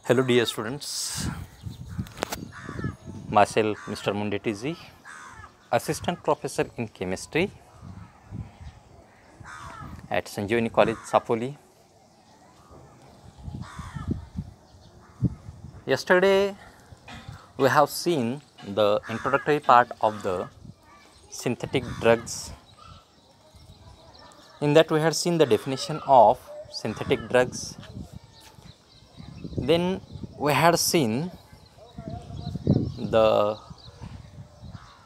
Hello dear students, myself Mr. Mundetiji, Assistant Professor in Chemistry at Sanjeevani College, Sapoli. Yesterday we have seen the introductory part of the synthetic drugs. In that we had seen the definition of synthetic drugs. Then we had seen the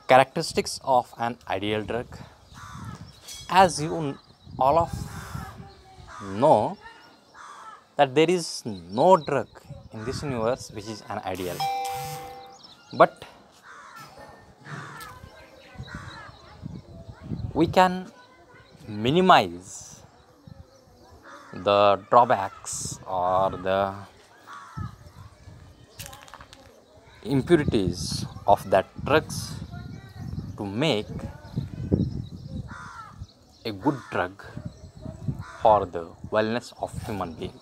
characteristics of an ideal drug. As you all of know that there is no drug in this universe which is an ideal, but we can minimize the drawbacks or the impurities of that drugs to make a good drug for the wellness of human being.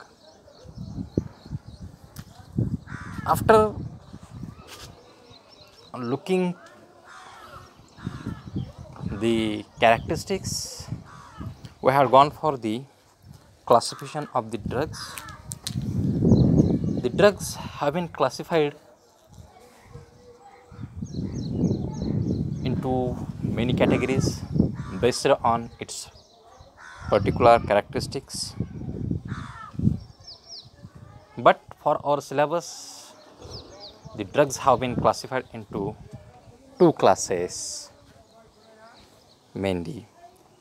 After looking the characteristics, we have gone for the classification of the drugs. The drugs have been classified into many categories based on its particular characteristics, but for our syllabus the drugs have been classified into two classes mainly.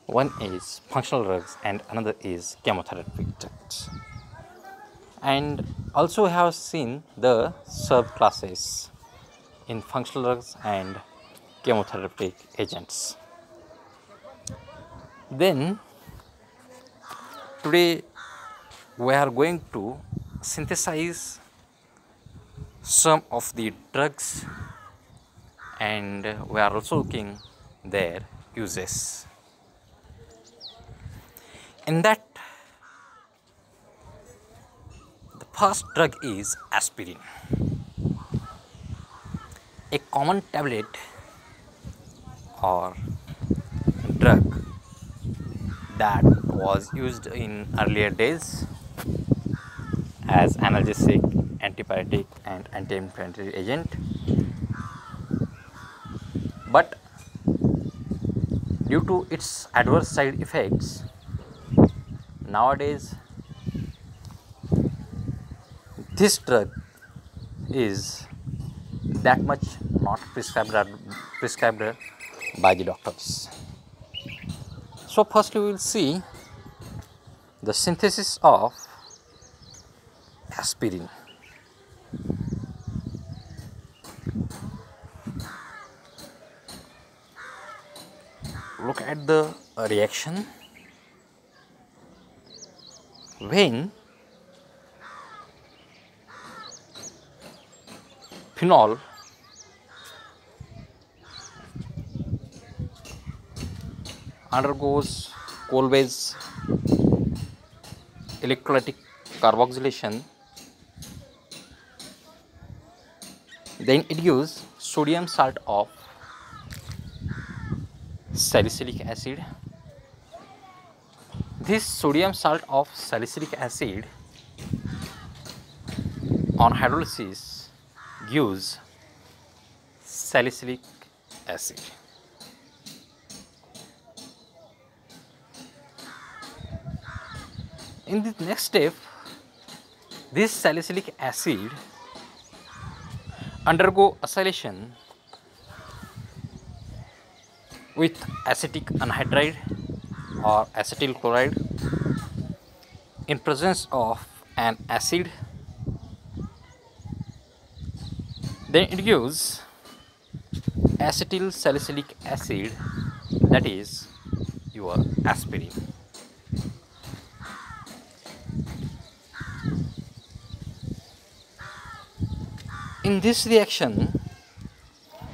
One is functional drugs and another is chemotherapeutic drugs, and also we have seen the subclasses in functional drugs and chemotherapeutic agents. Then today we are going to synthesize some of the drugs, and we are also looking their uses. In that, the first drug is aspirin, a common tablet or drug that was used in earlier days as analgesic, antipyretic and anti-inflammatory agent, but due to its adverse side effects, nowadays this drug is that much not prescribed by the doctors. So first we will see the synthesis of aspirin. Look at the reaction. When phenol undergoes Kolbe's electrolytic carboxylation, then it gives sodium salt of salicylic acid. This sodium salt of salicylic acid on hydrolysis gives salicylic acid. In the next step, this salicylic acid undergo acylation with acetic anhydride or acetyl chloride in presence of an acid. Then it gives acetyl salicylic acid, that is your aspirin. In this reaction,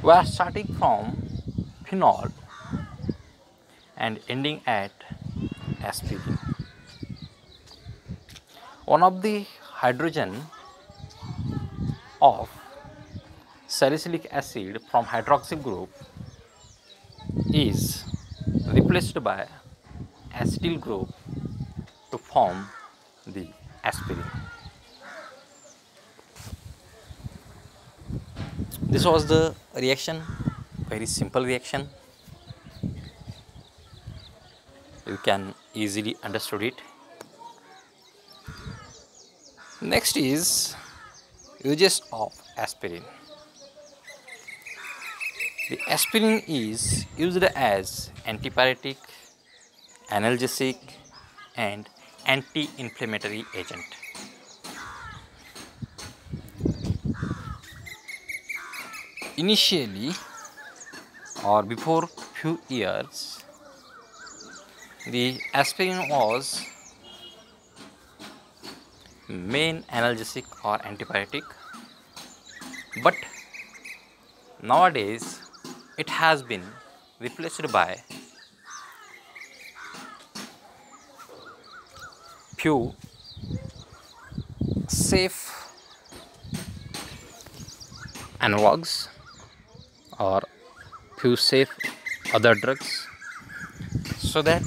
we are starting from phenol and ending at aspirin. One of the hydrogen of salicylic acid from hydroxyl group is replaced by acetyl group to form the aspirin. This was the reaction, very simple reaction. You can easily understood it. Next is uses of aspirin. The aspirin is used as antipyretic, analgesic and anti-inflammatory agent. Initially or before few years, the aspirin was main analgesic or antipyretic, but nowadays it has been replaced by few safe analogs or few safe other drugs, so that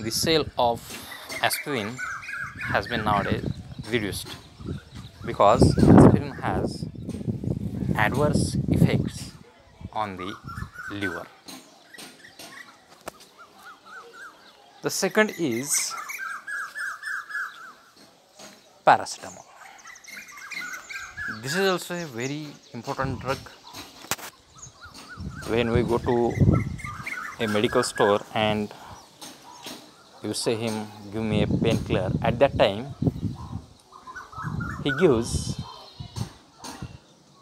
the sale of aspirin has been nowadays reduced, because aspirin has adverse effects on the liver. The second is paracetamol. This is also a very important drug. When we go to a medical store and you say him, give me a painkiller, at that time he gives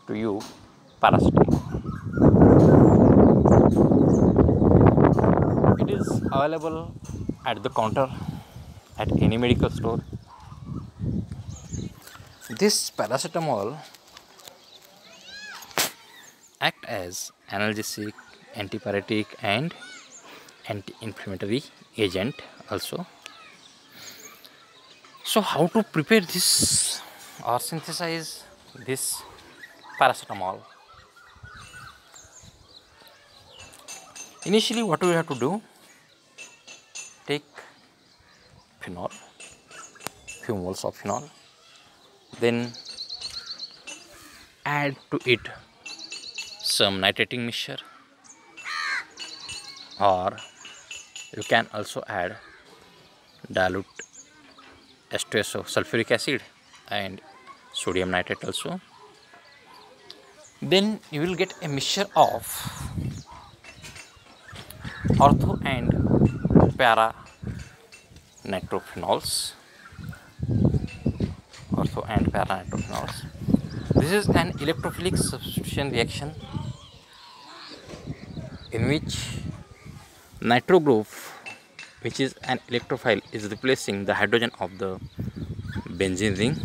to you paracetamol. It is available at the counter at any medical store. This paracetamol act as analgesic, antipyretic and anti-inflammatory agent also. So how to prepare this or synthesize this paracetamol? Initially what we have to do, take phenol, few moles of phenol, then add to it some nitrating mixture, or you can also add dilute H2SO sulfuric acid and sodium nitrate also. Then you will get a mixture of ortho and para nitrophenols. Ortho and para nitrophenols. This is an electrophilic substitution reaction in which nitro group, which is an electrophile, is replacing the hydrogen of the benzene ring,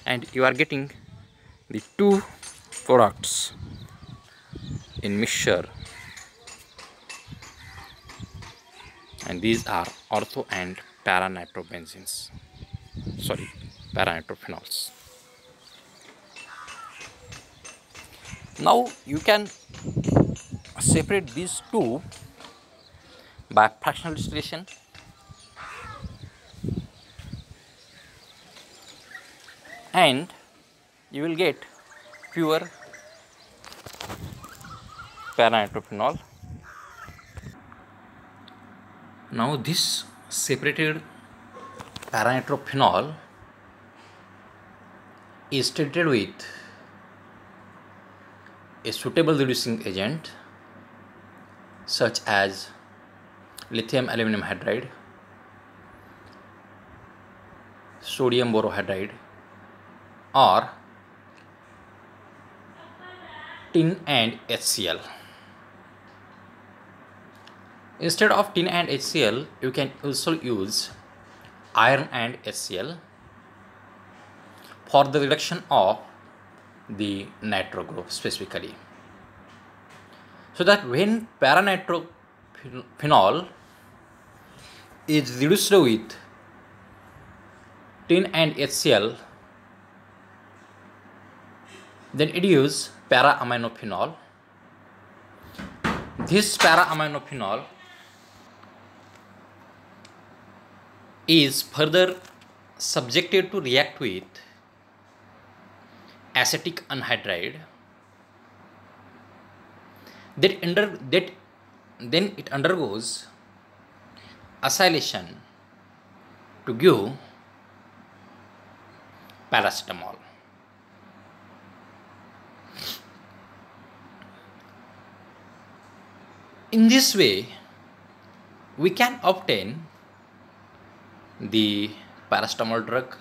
and you are getting the two products in mixture, and these are ortho and para nitrobenzenes, para nitrophenols. Now you can separate these two by fractional distillation, and you will get pure para-nitrophenol. Now this separated para-nitrophenol is treated with a suitable reducing agent such as lithium aluminum hydride, sodium borohydride, or tin and HCl. Instead of tin and HCl, you can also use iron and HCl for the reduction of the nitro group specifically, so that when para-nitrophenol is reduced with tin and HCl, Then it gives para-aminophenol. This para-aminophenol is further subjected to react with acetic anhydride. Then it undergoes acylation to give paracetamol. In this way, we can obtain the paracetamol drug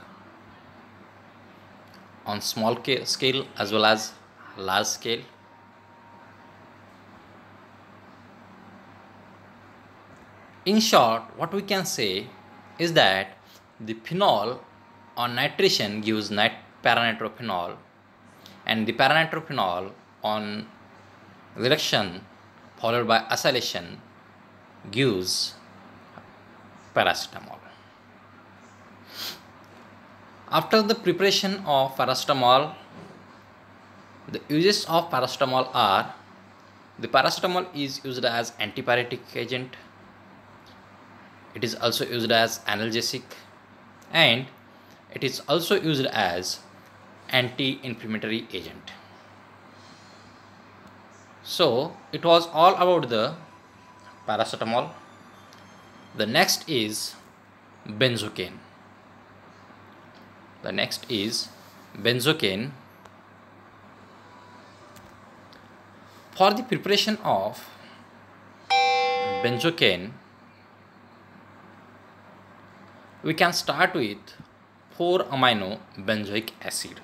on small scale as well as large scale. In short, what we can say is that the phenol on nitration gives paranitrophenol, and the paranitrophenol on reduction followed by acylation gives paracetamol. After the preparation of paracetamol, the uses of paracetamol are: the paracetamol is used as antipyretic agent, it is also used as analgesic, and it is also used as anti-inflammatory agent. So it was all about the paracetamol. The next is benzocaine. For the preparation of benzocaine, we can start with 4-amino-benzoic acid.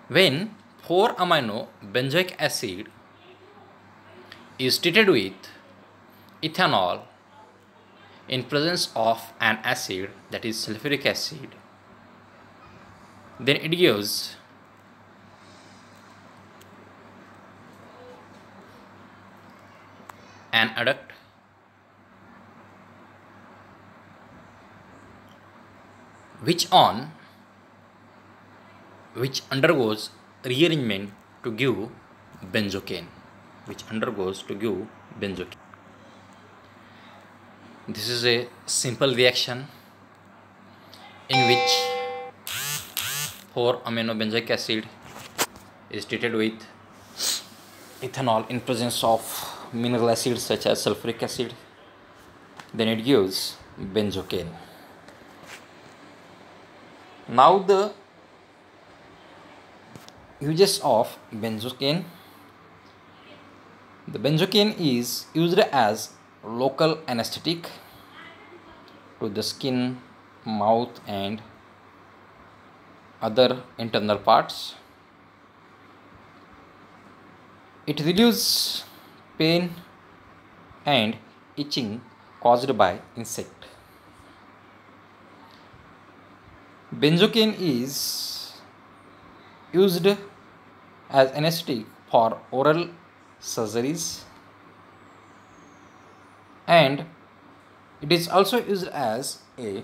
When 4-amino-benzoic acid is treated with ethanol in presence of an acid, that is sulfuric acid, then it gives an adduct which undergoes rearrangement to give benzocaine. This is a simple reaction in which 4-amino-benzoic acid is treated with ethanol in presence of mineral acids such as sulfuric acid, then it gives benzocaine. Now the uses of benzocaine. The benzocaine is used as local anesthetic to the skin, mouth and other internal parts. It reduces pain and itching caused by insect. Benzocaine is used as anesthetic for oral surgeries, and it is also used as a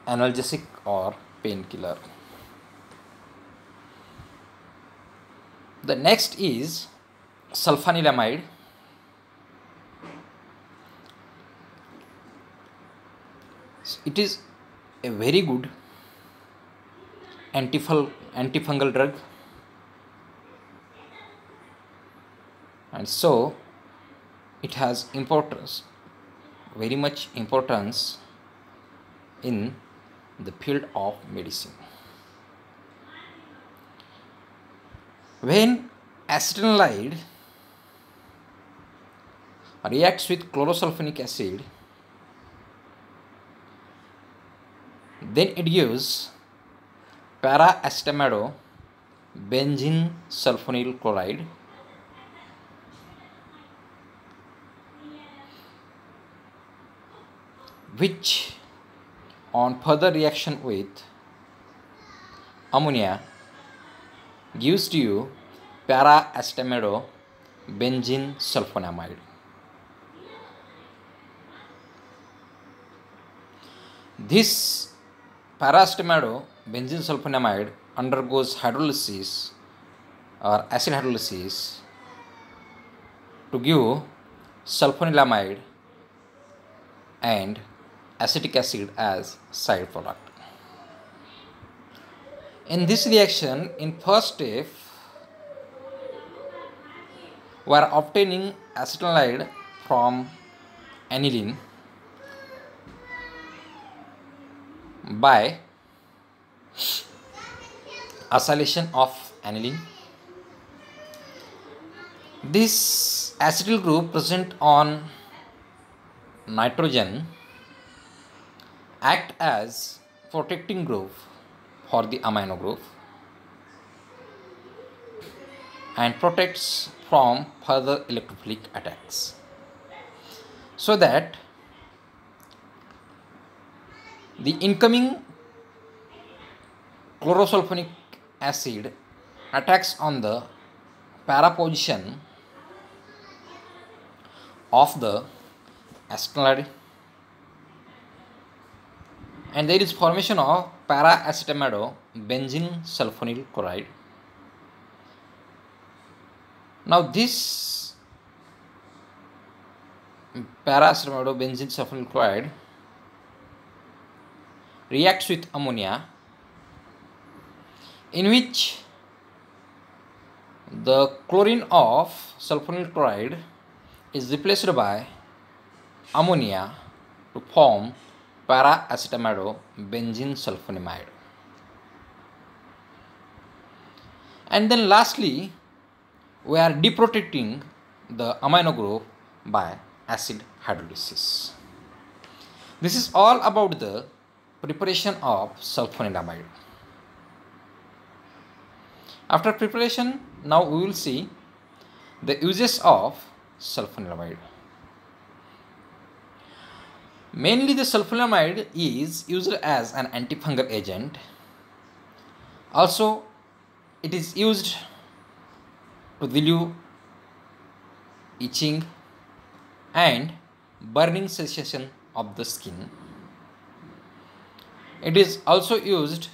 analgesic or painkiller. The next is sulfanilamide. It is a very good antifungal drug, and so it has very much importance in the field of medicine. When acetanilide reacts with chlorosulfonic acid, then it gives para-acetamado benzene sulfonyl chloride, which on further reaction with ammonia gives to you para-acetamado benzene sulfonamide. This para-acetamado benzene sulfonamide undergoes hydrolysis or acid hydrolysis to give sulfonilamide and acetic acid as side product. In this reaction, in first step, we are obtaining acetaldehyde from aniline by acylation of aniline. This acetyl group present on nitrogen act as protecting group for the amino group and protects from further electrophilic attacks, so that the incoming chlorosulfonic acid attacks on the para position of the acetaldehyde, and there is formation of para-acetamide benzene sulfonyl chloride. Now this para-acetamide benzene sulfonyl chloride reacts with ammonia, in which the chlorine of sulfonyl chloride is replaced by ammonia to form para-acetamide benzene sulfonamide. And then lastly, we are deprotecting the amino group by acid hydrolysis. This is all about the preparation of sulfonilamide. After preparation, now we will see the uses of sulfonilamide. Mainly the sulfonilamide is used as an antifungal agent. Also, it is used to relieve itching and burning sensation of the skin. It is also used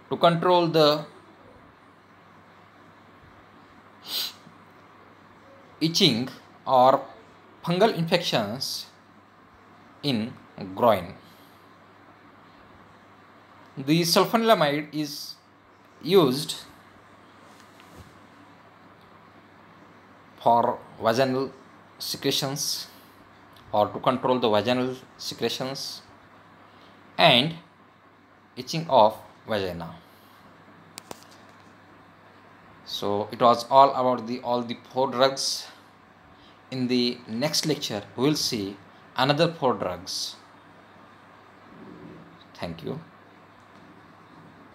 to control the itching or fungal infections in groin. The sulfonilamide is used for vaginal secretions or to control the vaginal secretions and itching of vagina. So it was all about all the 4 drugs. In the next lecture, we will see another 4 drugs. Thank you.